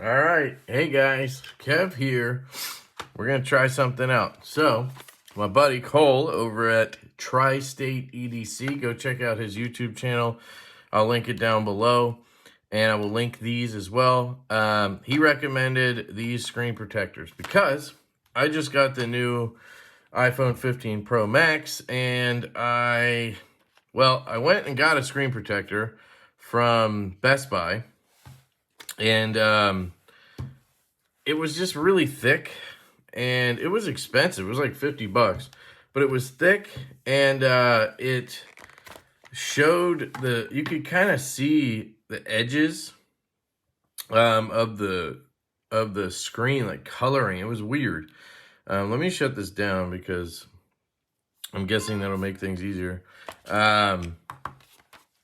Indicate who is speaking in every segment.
Speaker 1: All right. Hey guys, Kev here. We're going to try something out. So, my buddy Cole over at Tri-State EDC, go check out his YouTube channel. I'll link it down below, and I will link these as well. He recommended these screen protectors because I just got the new iPhone 15 Pro Max, and I went and got a screen protector from Best Buy, and it was just really thick, and it was expensive. It was like 50 bucks, but it was thick, and it showed you could kind of see the edges of the screen, like coloring. It was weird. Let me shut this down because I'm guessing that'll make things easier. And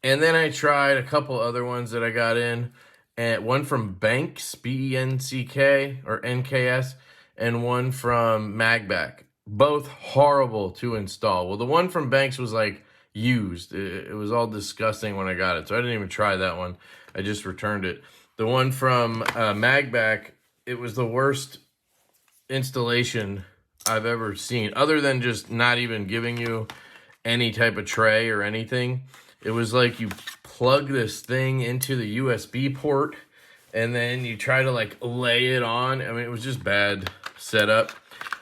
Speaker 1: then I tried a couple other ones that I got in. And one from Benks, B-E-N-C-K, or N-K-S, and one from Magbak. Both horrible to install. Well, the one from Benks was like used. It was all disgusting when I got it, so I didn't even try that one. I just returned it. The one from Magbak, it was the worst installation I've ever seen, other than just not even giving you any type of tray or anything. It was like you plug this thing into the USB port, and then you try to like lay it on. I mean, it was just bad setup.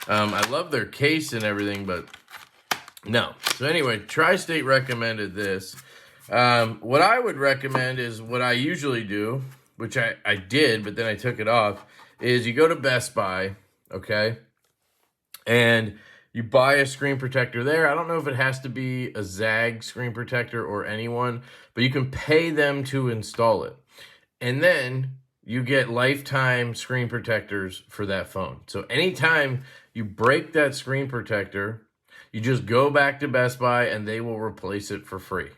Speaker 1: I love their case and everything, but no. So anyway, Tri-State recommended this. What I would recommend is what I usually do, which I did, but then I took it off, is you go to Best Buy, okay? And you buy a screen protector there. I don't know if it has to be a Zag screen protector or anyone, but you can pay them to install it. And then you get lifetime screen protectors for that phone. So anytime you break that screen protector, you just go back to Best Buy and they will replace it for free.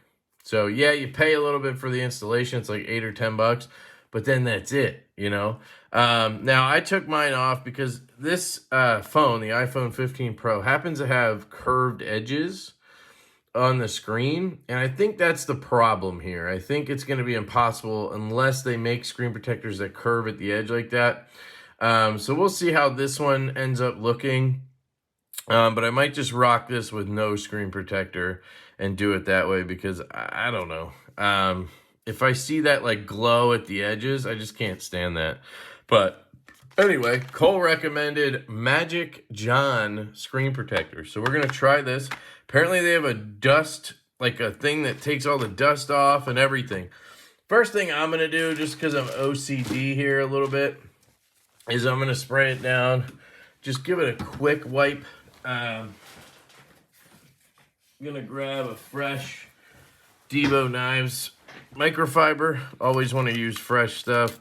Speaker 1: So yeah, you pay a little bit for the installation. It's like 8 or 10 bucks, but then that's it, you know? Now, I took mine off because this phone, the iPhone 15 Pro, happens to have curved edges on the screen, and I think that's the problem here. I think it's going to be impossible unless they make screen protectors that curve at the edge like that. So we'll see how this one ends up looking, but I might just rock this with no screen protector and do it that way because I don't know. If I see that like glow at the edges, I just can't stand that. But anyway, Cole recommended Magic John screen protector. So we're going to try this. Apparently they have a dust, like a thing that takes all the dust off and everything. First thing I'm going to do, just because I'm OCD here a little bit, is I'm going to spray it down. Just give it a quick wipe. I'm going to grab a fresh Divo knives microfiber. Always want to use fresh stuff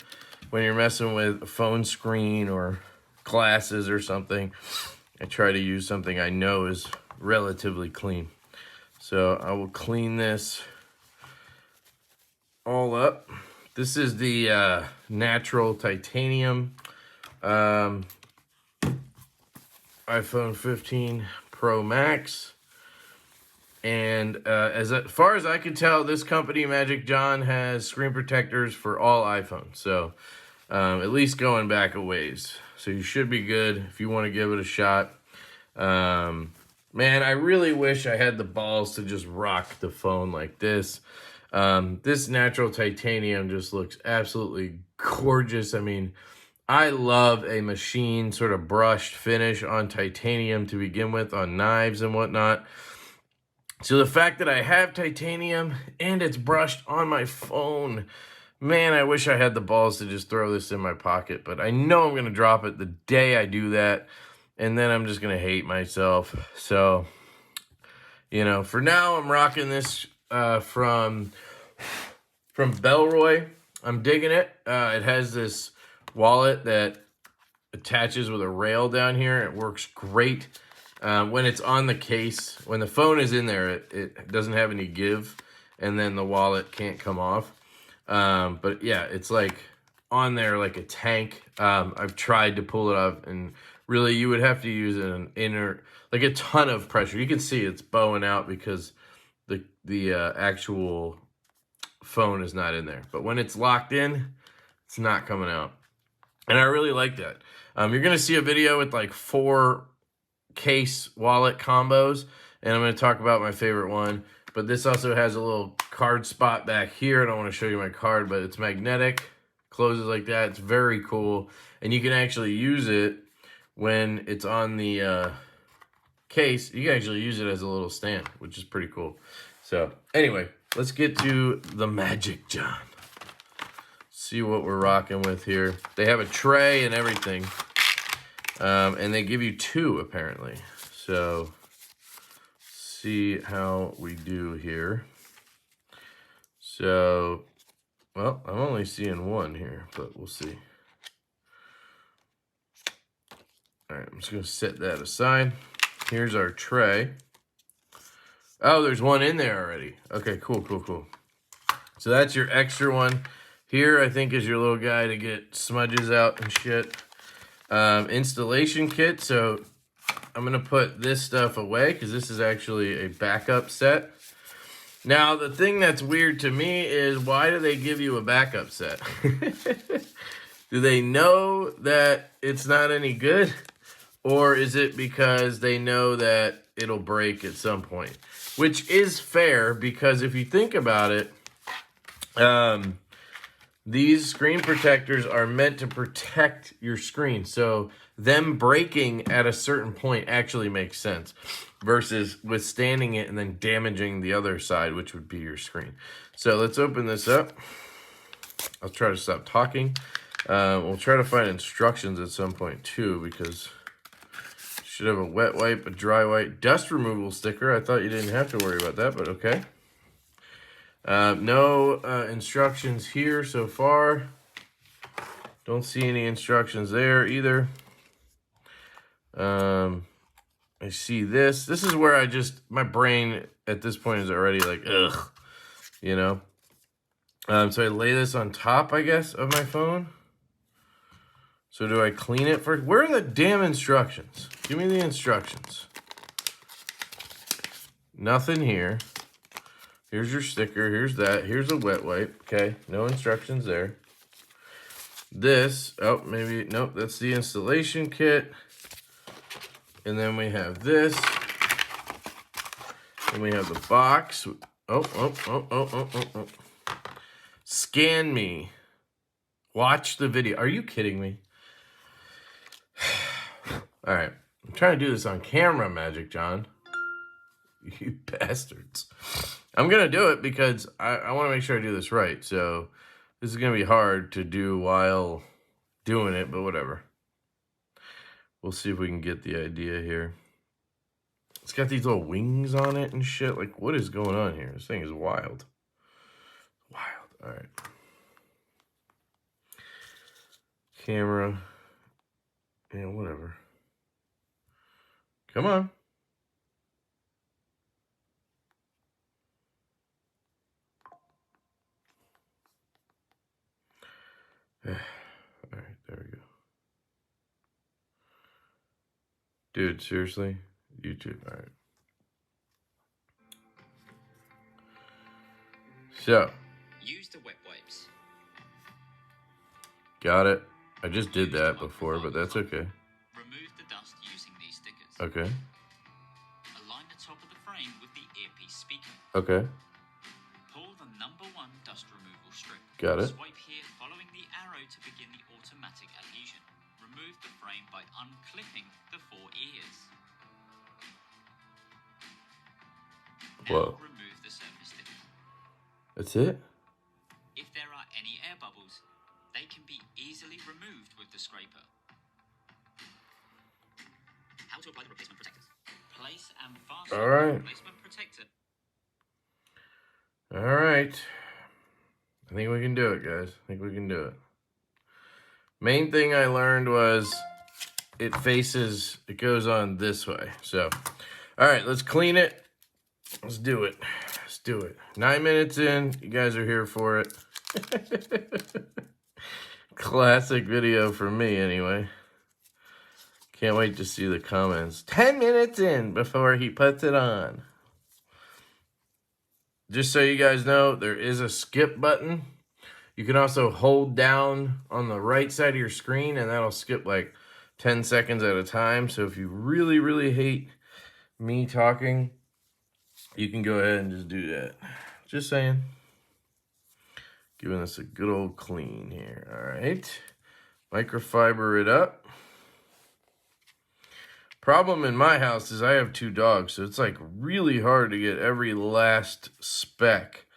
Speaker 1: when you're messing with a phone screen or glasses or something. I try to use something I know is relatively clean. So I will clean this all up. This is the natural titanium iPhone 15 Pro Max. And as far as I could tell, this company, Magic John, has screen protectors for all iPhones. So at least going back a ways. So you should be good if you want to give it a shot. Man, I really wish I had the balls to just rock the phone like this. This natural titanium just looks absolutely gorgeous. I mean, I love a machine sort of brushed finish on titanium to begin with, on knives and whatnot. So the fact that I have titanium and it's brushed on my phone, man, I wish I had the balls to just throw this in my pocket. But I know I'm going to drop it the day I do that, and then I'm just going to hate myself. So, you know, for now, I'm rocking this from Bellroy. I'm digging it. It has this wallet that attaches with a rail down here. It works great. When it's on the case, when the phone is in there, it doesn't have any give, and then the wallet can't come off. But yeah, it's like on there like a tank. I've tried to pull it off, and really you would have to use an inner, like a ton of pressure. You can see it's bowing out because the actual phone is not in there. But when it's locked in, it's not coming out. And I really like that. You're going to see a video with like 4 case wallet combos, and I'm going to talk about my favorite one. But this also has a little card spot back here. I don't want to show you my card, but it's magnetic, closes like that. It's very cool, and you can actually use it when it's on the case. You can actually use it as a little stand, which is pretty cool. So anyway, let's get to the magic, John. See what we're rocking with here. They have a tray and everything, and they give you 2 apparently. So see how we do here. So, well, I'm only seeing 1 here, but we'll see. All right, I'm just gonna set that aside. Here's our tray. Oh, there's 1 in there already. Okay, cool, cool, cool. So that's your extra one. Here, I think, is your little guy to get smudges out and shit. Installation kit. So I'm going to put this stuff away because this is actually a backup set. Now, the thing that's weird to me is, why do they give you a backup set? Do they know that it's not any good? Or is it because they know that it'll break at some point? Which is fair, because if you think about it, these screen protectors are meant to protect your screen. So them breaking at a certain point actually makes sense versus withstanding it and then damaging the other side, which would be your screen. So let's open this up. I'll try to stop talking. We'll try to find instructions at some point too, because you should have a wet wipe, a dry wipe, dust removal sticker. I thought you didn't have to worry about that, but okay. No instructions here so far. Don't see any instructions there either. I see this. This is where my brain at this point is already like, ugh, you know. So I lay this on top, I guess, of my phone. So do I clean it first? Where are the damn instructions? Give me the instructions. Nothing here. Here's your sticker. Here's that. Here's a wet wipe. Okay. No instructions there. This. Oh, maybe. Nope. That's the installation kit. And then we have this. And we have the box. Oh. Scan me. Watch the video. Are you kidding me? All right. I'm trying to do this on camera, Magic John. You bastards. I'm going to do it because I want to make sure I do this right. So this is going to be hard to do while doing it, but whatever. We'll see if we can get the idea here. It's got these little wings on it and shit. Like, what is going on here? This thing is wild. Wild. All right. Camera. Yeah, whatever. Come on. All right, there we go. Dude, seriously? YouTube, all right. So.
Speaker 2: Use the wet wipes.
Speaker 1: Got it. I just did that before, but that's okay.
Speaker 2: Remove the dust using these stickers.
Speaker 1: Okay.
Speaker 2: Align the top of the frame with the earpiece speaker.
Speaker 1: Okay.
Speaker 2: Pull the number 1 dust removal strip.
Speaker 1: Got it.
Speaker 2: Swipe here following the arrow to begin the automatic adhesion. Remove the frame by unclipping the 4 ears.
Speaker 1: Whoa.
Speaker 2: Now remove the surface sticker.
Speaker 1: That's it?
Speaker 2: If there are any air bubbles, they can be easily removed with the scraper. How to apply the replacement protectors. Place and fasten
Speaker 1: All right.
Speaker 2: the replacement protector.
Speaker 1: All right. I think we can do it, guys. I think we can do it. Main thing I learned was it goes on this way. So, all right, let's clean it. Let's do it. Let's do it. 9 minutes in. You guys are here for it. Classic video for me, anyway. Can't wait to see the comments. 10 minutes in before he puts it on. Just so you guys know, there is a skip button. You can also hold down on the right side of your screen, and that'll skip like 10 seconds at a time. So if you really, really hate me talking, you can go ahead and just do that. Just saying. Giving us a good old clean here. All right. Microfiber it up. Problem in my house is I have 2 dogs, so it's like really hard to get every last speck.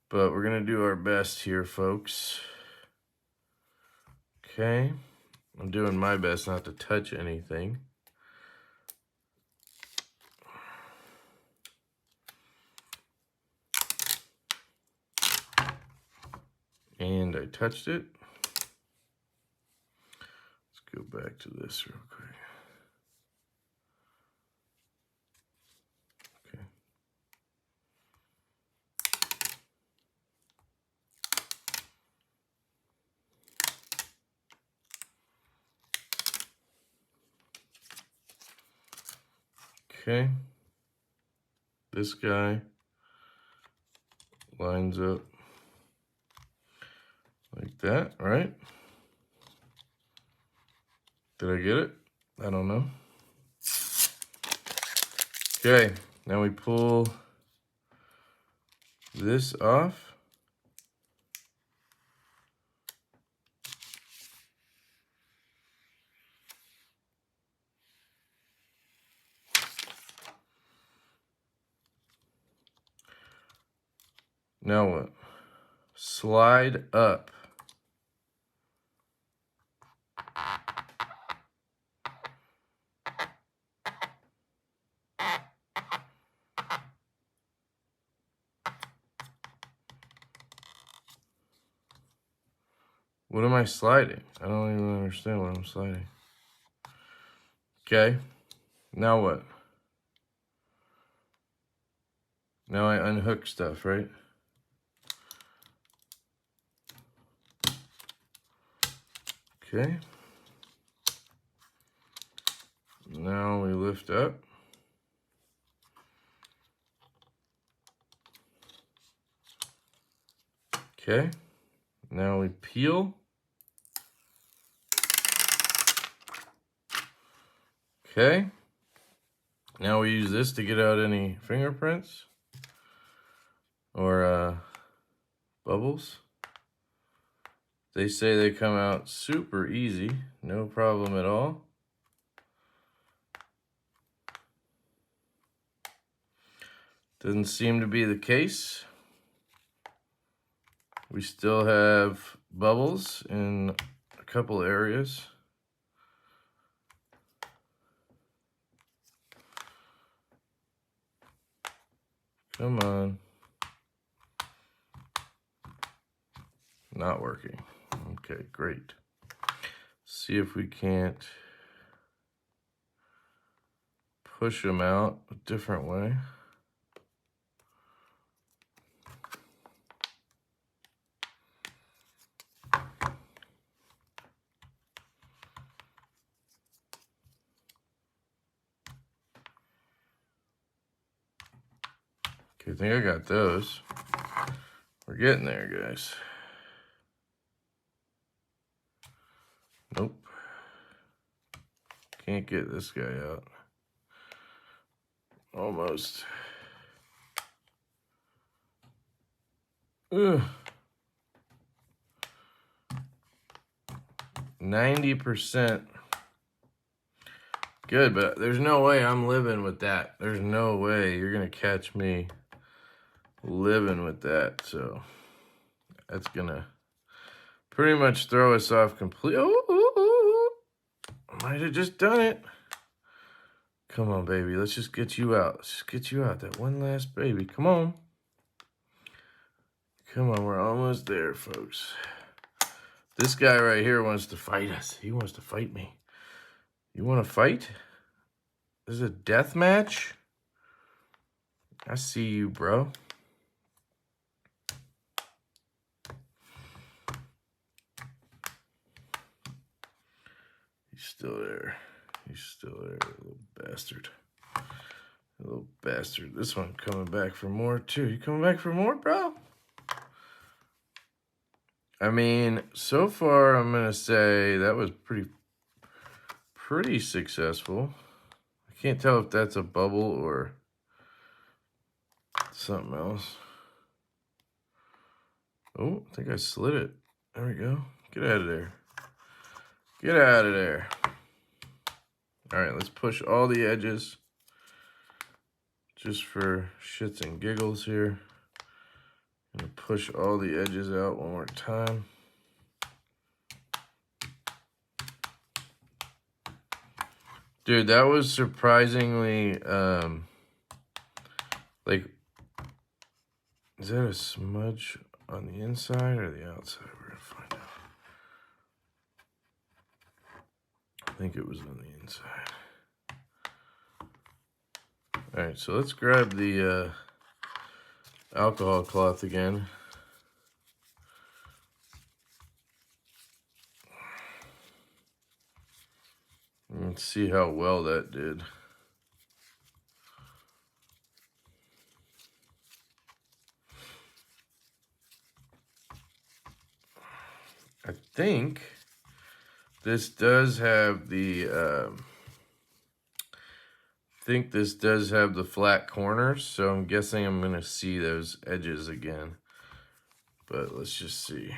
Speaker 1: But we're going to do our best here, folks. Okay. I'm doing my best not to touch anything. And I touched it. Let's go back to this real quick. Okay. Okay. This guy lines up like that, right? Did I get it? I don't know. Okay, now we pull this off. Now what? Slide up. What am I sliding? I don't even understand what I'm sliding. Okay, now what? Now I unhook stuff, right? Okay. Now we lift up. Okay. Now we peel. Okay. Now we use this to get out any fingerprints or bubbles. They say they come out super easy, no problem at all. Doesn't seem to be the case. We still have bubbles in a couple areas. Come on. Not working. Okay, great. See if we can't push them out a different way. Okay, I think I got those. We're getting there, guys. Nope. Can't get this guy out. Almost. Ugh. 90%. Good, but there's no way I'm living with that. There's no way you're going to catch me living with that. So that's going to pretty much throw us off completely. Might have just done it. Come on, baby. Let's just get you out. Let's just get you out. That one last baby. Come on. Come on. We're almost there, folks. This guy right here wants to fight us. He wants to fight me. You want to fight? This is a death match? I see you, bro. He's still there. He's still there, little bastard. Little bastard. This one coming back for more, too. You coming back for more, bro? I mean, so far I'm gonna say that was pretty successful. I can't tell if that's a bubble or something else. Oh, I think I slid it. There we go. Get out of there. Get out of there. All right, let's push all the edges just for shits and giggles here. I'm gonna push all the edges out one more time. Dude, that was surprisingly, like, is that a smudge on the inside or the outside? We're gonna find out. I think it was on the inside. All right, so let's grab the alcohol cloth again. Let's see how well that did. I think this does have the flat corners, so I'm guessing I'm gonna see those edges again. But let's just see.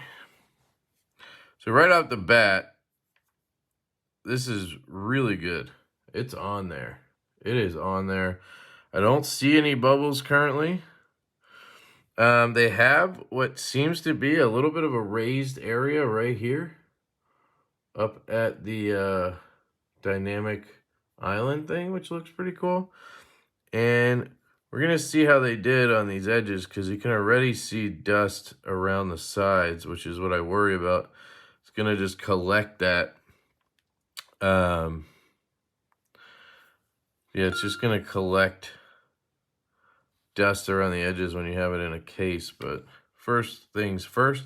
Speaker 1: So right off the bat, this is really good. It's on there. It is on there. I don't see any bubbles currently. They have what seems to be a little bit of a raised area right here up at the dynamic island thing, which looks pretty cool. And we're going to see how they did on these edges because you can already see dust around the sides, which is what I worry about. It's going to just collect that. Yeah, it's just going to collect dust around the edges when you have it in a case. But first things first,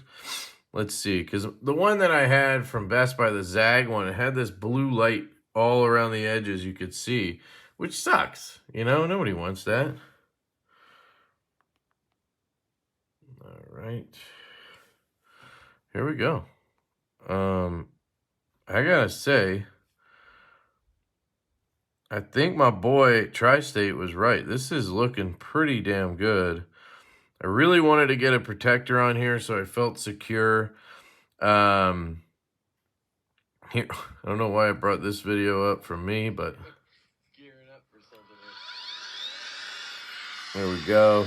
Speaker 1: let's see. Because the one that I had from Best Buy, the Zag one, it had this blue light all around the edges you could see, which sucks. You know, nobody wants that. All right. Here we go. I gotta say, I think my boy Tri-State was right. This is looking pretty damn good. I really wanted to get a protector on here so I felt secure. Here, I don't know why I brought this video up from me, but gearing up for something. There we go.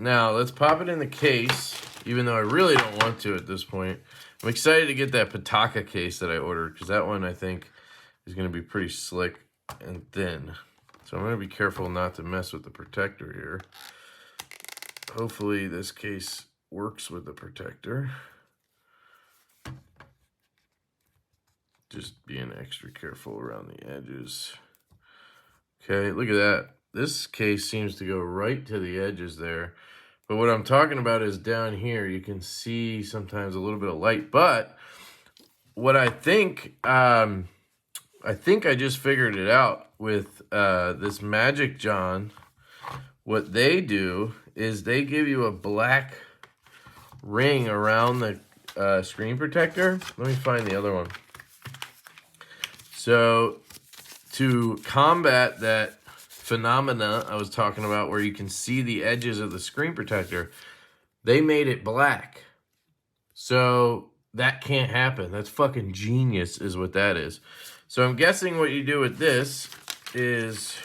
Speaker 1: Now, let's pop it in the case, even though I really don't want to at this point. I'm excited to get that Pataka case that I ordered, because that one, I think, is going to be pretty slick and thin. So I'm going to be careful not to mess with the protector here. Hopefully this case works with the protector. Just being extra careful around the edges. Okay, look at that. This case seems to go right to the edges there. But what I'm talking about is down here. You can see sometimes a little bit of light. But what I think I just figured it out with this Magic John. What they do is they give you a black ring around the screen protector. Let me find the other one. So to combat that phenomena I was talking about where you can see the edges of the screen protector, they made it black. So that can't happen. That's fucking genius is what that is. So I'm guessing what you do with this is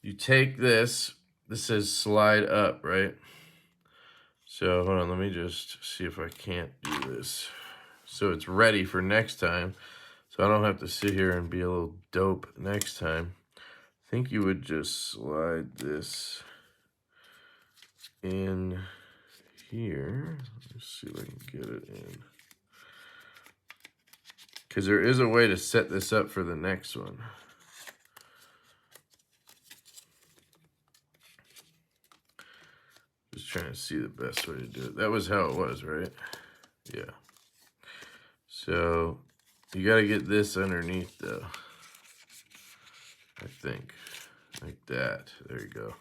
Speaker 1: you take this says slide up, right? So hold on, let me just see if I can't do this. So it's ready for next time. So I don't have to sit here and be a little dope next time. I think you would just slide this in here. Let's see if I can get it in. Because there is a way to set this up for the next one. Just trying to see the best way to do it. That was how it was, right? Yeah. So you got to get this underneath though. I think. Like that. There you go.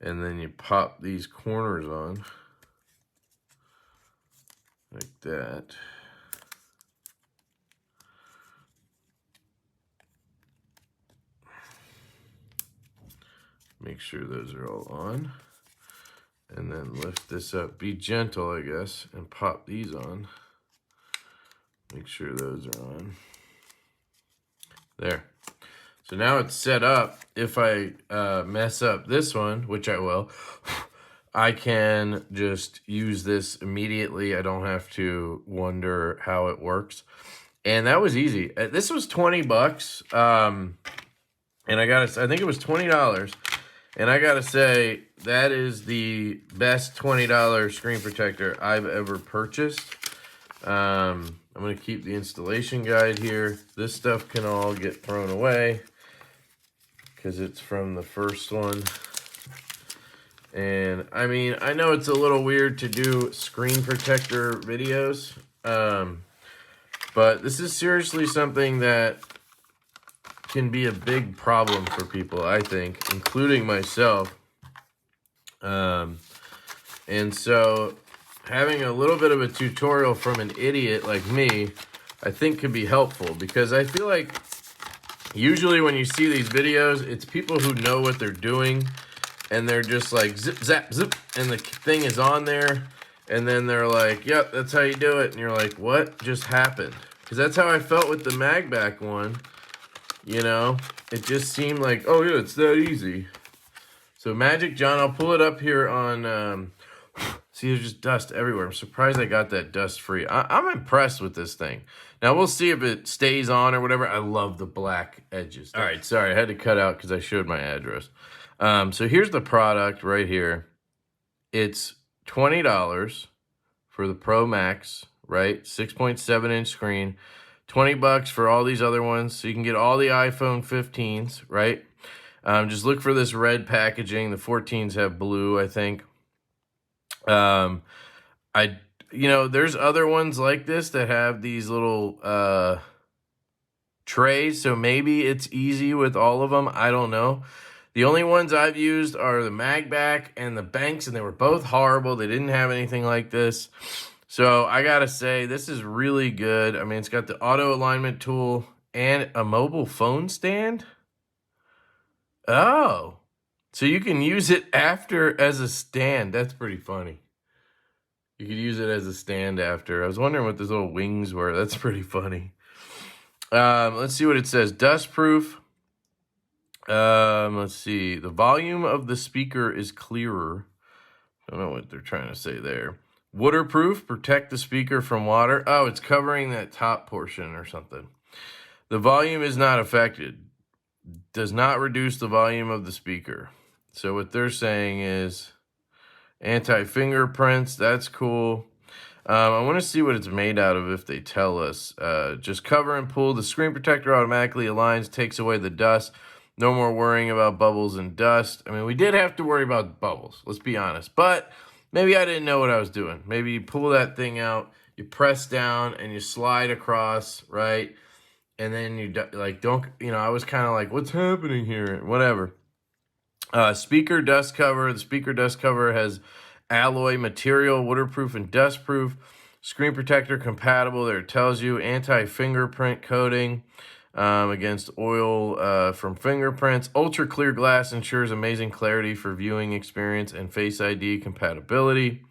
Speaker 1: And then you pop these corners on. like that. Make sure those are all on. And then lift this up. Be gentle, I guess, and pop these on. Make sure those are on. There. So now it's set up. If I mess up this one, which I will, I can just use this immediately. I don't have to wonder how it works. And that was easy. This was 20 bucks. And I think it was $20. And I gotta say, that is the best $20 screen protector I've ever purchased. I'm gonna keep the installation guide here. This stuff can all get thrown away because it's from the first one. And I mean, I know it's a little weird to do screen protector videos, but this is seriously something that can be a big problem for people, I think, including myself. And so having a little bit of a tutorial from an idiot like me, I think could be helpful, because I feel like usually when you see these videos, it's people who know what they're doing, and they're just like zip, zap, zip, and the thing is on there, and then they're like, yep, that's how you do it, and you're like, what just happened? Because that's how I felt with the Magbak one. You know, it just seemed like, oh yeah, it's that easy. So Magic John, I'll pull it up here on, see, there's just dust everywhere. I'm surprised I got that dust free. I'm impressed with this thing. Now we'll see if it stays on or whatever. I love the black edges. All right, sorry, I had to cut out because I showed my address. So here's the product right here. It's $20 for the Pro Max, right? 6.7-inch screen. 20 bucks for all these other ones. So you can get all the iPhone 15s, right? Just look for this red packaging. The 14s have blue, I think. There's other ones like this that have these little trays. So maybe it's easy with all of them. I don't know. The only ones I've used are the Magbak and the Benks, and they were both horrible. They didn't have anything like this. So I gotta say, this is really good. I mean, it's got the auto alignment tool and a mobile phone stand. Oh, so you can use it after as a stand. That's pretty funny. You could use it as a stand after. I was wondering what those little wings were. That's pretty funny. Let's see what it says. Dust proof. Let's see. The volume of the speaker is clearer. I don't know what they're trying to say there. Waterproof, protect the speaker from water. Oh, it's covering that top portion or something. The volume is not affected. Does not reduce the volume of the speaker. So what they're saying is anti-fingerprints. That's cool. I want to see what it's made out of if they tell us. Just cover and pull. The screen protector automatically aligns, takes away the dust. No more worrying about bubbles and dust. I mean, we did have to worry about bubbles, let's be honest. But maybe I didn't know what I was doing. Maybe you pull that thing out, you press down, and you slide across, right? And then you I was kind of like, what's happening here? Whatever. Speaker dust cover. The speaker dust cover has alloy material, waterproof and dustproof. Screen protector compatible. There it tells you. Anti-fingerprint coating against oil from fingerprints. Ultra clear glass ensures amazing clarity for viewing experience and Face ID compatibility.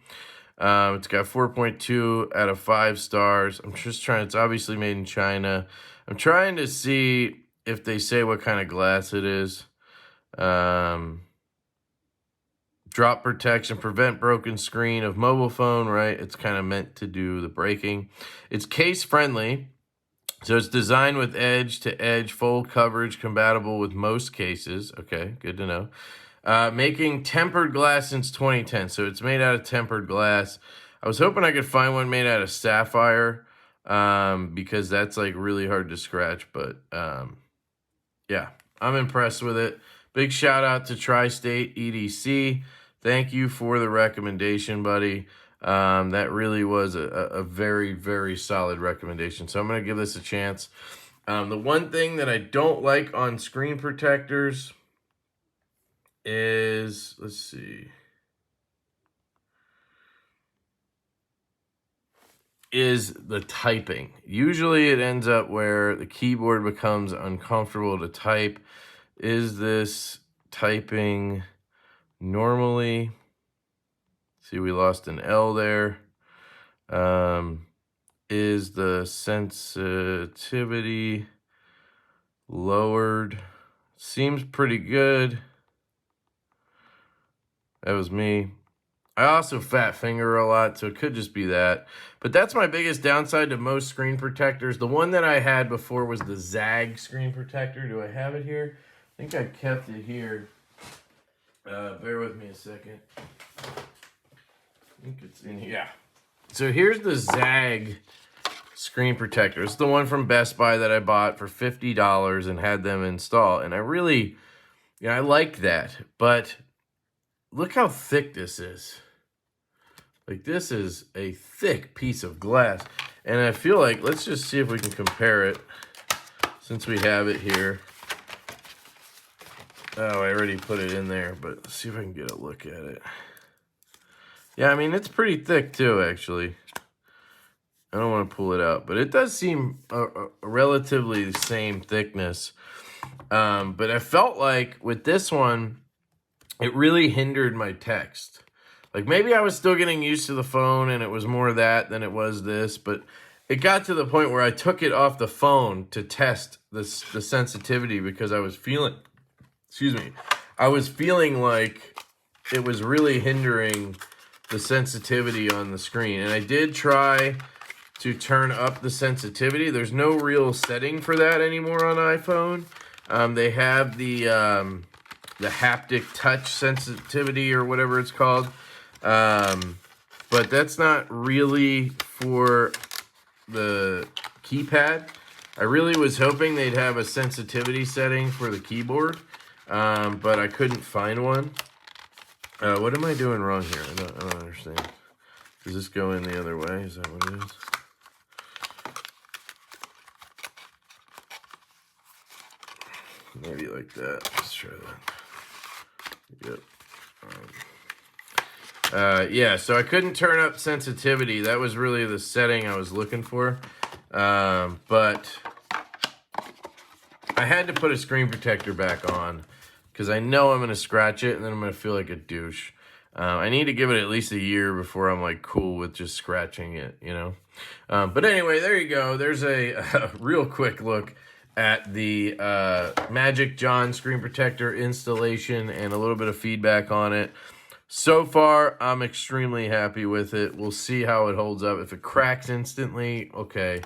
Speaker 1: It's got 4.2 out of 5 stars. I'm just trying. It's obviously made in China. I'm trying to see if they say what kind of glass it is. Drop protection, prevent broken screen of mobile phone, right? It's kind of meant to do the breaking. It's case friendly. So it's designed with edge-to-edge full coverage, compatible with most cases. Okay, good to know. Making tempered glass since 2010. So it's made out of tempered glass. I was hoping I could find one made out of sapphire because that's like really hard to scratch. But yeah, I'm impressed with it. Big shout out to Tri-State EDC. Thank you for the recommendation, buddy. That really was a very, very solid recommendation. So I'm going to give this a chance. The one thing that I don't like on screen protectors is, let's see. is the typing. Usually it ends up where the keyboard becomes uncomfortable to type. Is this typing normally? See, we lost an L there. Is the sensitivity lowered? Seems pretty good. That was me. I also fat finger a lot, so it could just be that. But that's my biggest downside to most screen protectors. The one that I had before was the Zag screen protector. Do I have it here? I think I kept it here. Bear with me a second. I think it's in here. Yeah. So here's the Zag screen protector. It's the one from Best Buy that I bought for $50 and had them install. And I really, I like that. But look how thick this is. Like, this is a thick piece of glass. And I feel like, let's just see if we can compare it since we have it here. Oh, I already put it in there, but let's see if I can get a look at it. Yeah, I mean, it's pretty thick too, actually. I don't want to pull it out, but it does seem a relatively the same thickness. But I felt like with this one, it really hindered my text. Like, maybe I was still getting used to the phone and it was more that than it was this, but it got to the point where I took it off the phone to test the sensitivity because I was feeling, I was feeling like it was really hindering the sensitivity on the screen. And I did try to turn up the sensitivity. There's no real setting for that anymore on iPhone. They have the haptic touch sensitivity or whatever it's called. But that's not really for the keypad. I really was hoping they'd have a sensitivity setting for the keyboard, but I couldn't find one. What am I doing wrong here? I don't understand. Does this go in the other way? Is that what it is? Maybe like that. Let's try that. Yep. Yeah, so I couldn't turn up sensitivity. That was really the setting I was looking for. But I had to put a screen protector back on because I know I'm going to scratch it and then I'm going to feel like a douche. I need to give it at least a year before I'm like cool with just scratching it, you know? But anyway, there you go. There's a real quick look at the Magic John screen protector installation and a little bit of feedback on it. So far, I'm extremely happy with it. We'll see how it holds up. If it cracks instantly, okay.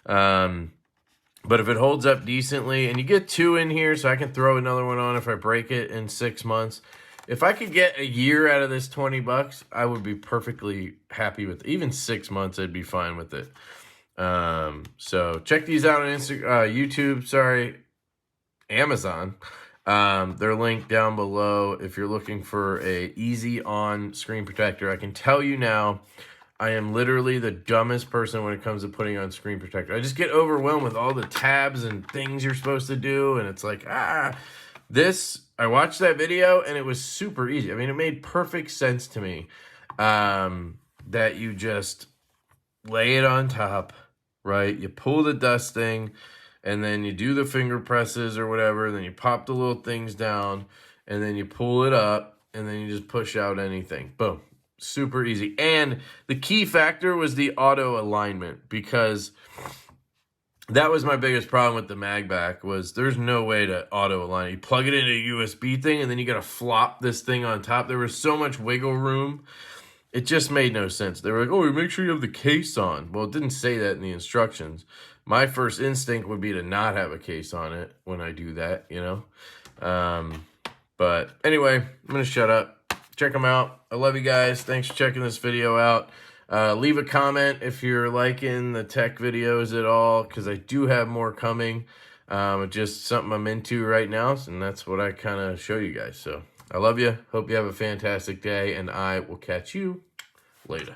Speaker 1: But if it holds up decently, and you get 2 in here, so I can throw another one on if I break it in 6 months. If I could get a year out of this $20, I would be perfectly happy with it. Even 6 months, I'd be fine with it. So check these out on YouTube, Amazon. They're linked down below if you're looking for a easy on screen protector. I can tell you now, I am literally the dumbest person when it comes to putting on screen protector. I just get overwhelmed with all the tabs and things you're supposed to do, and it's like, I watched that video and it was super easy. I mean, it made perfect sense to me, that you just lay it on top, right? You pull the dusting, and then you do the finger presses or whatever, then you pop the little things down, and then you pull it up, and then you just push out anything. Boom. Super easy. And the key factor was the auto alignment, because that was my biggest problem with the Magbak, was there's no way to auto align it. You plug it into a USB thing, and then you got to flop this thing on top. There was so much wiggle room. It just made no sense. They were like, oh, make sure you have the case on. Well, it didn't say that in the instructions. My first instinct would be to not have a case on it when I do that, you know? But anyway, I'm going to shut up. Check them out. I love you guys. Thanks for checking this video out. Leave a comment if you're liking the tech videos at all, because I do have more coming. Just something I'm into right now, and that's what I kind of show you guys. So I love you. Hope you have a fantastic day, and I will catch you later.